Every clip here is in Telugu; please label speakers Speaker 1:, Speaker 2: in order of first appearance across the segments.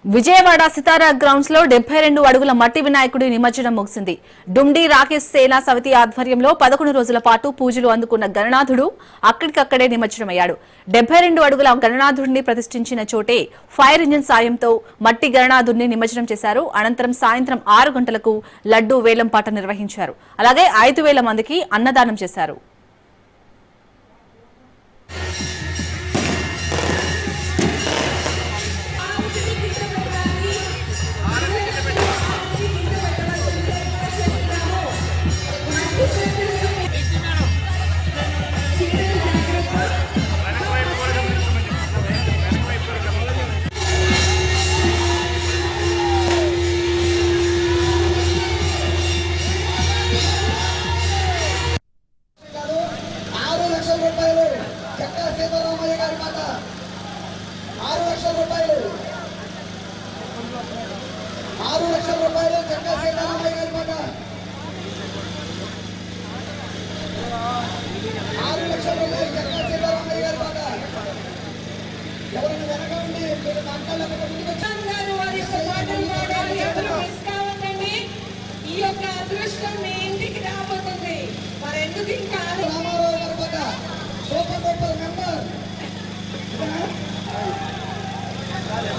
Speaker 1: విజయవాడ సితారా గ్రౌండ్స్ లో 72 అడుగుల మట్టి వినాయకుడి నిమజ్జనం ముగిసింది. డుమ్డి రాకేష్ సేనా సమితి ఆధ్వర్యంలో 11 రోజుల పాటు పూజలు అందుకున్న గణనాథుడు అక్కడికక్కడే నిమజ్జనమయ్యాడు. 72 అడుగుల గణనాథుడిని ప్రతిష్ఠించిన చోటే ఫైర్ ఇంజిన్ సాయంతో మట్టి గణనాథుడిని నిమజ్జనం చేశారు. అనంతరం సాయంత్రం 6 గంటలకు లడ్డూ వేలంపాట నిర్వహించారు. అలాగే 5,000 మందికి అన్నదానం చేశారు.
Speaker 2: ఈ యొక్క అదృష్టం మీ ఇంటికి రాబోతుంది. మరెందుకు ఇంకా సూపర్ డూపర్ మెంబర్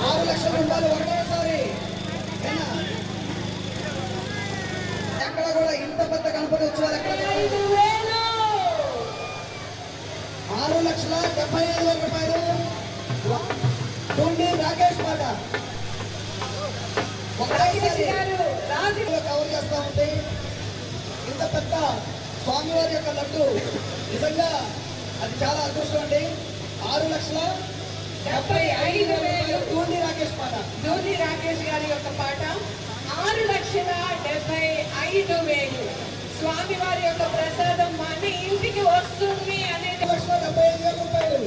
Speaker 2: 6 లక్షల రూపాయలు ఒకటేసారి. ఎక్కడ కూడా ఇంత పెద్ద గణపతి ఉత్సవాలు ఎక్కడ 6,75,000 రూపాయలు డుమ్డి రాకేష్ మాట కవర్ చేస్తా ఉంటే ఇంత పెద్ద స్వామివారి యొక్క లడ్డు నిజంగా అది చాలా అదృష్టం అండి. 6,75,000 డుమ్డి రాకేష్ పాట, డుమ్డి రాకేష్ గారి యొక్క పాట 6,75,000 స్వామివారి యొక్క ప్రసాదం మన ఇంటికి వస్తుంది అనేది 1,75,000 రూపాయలు.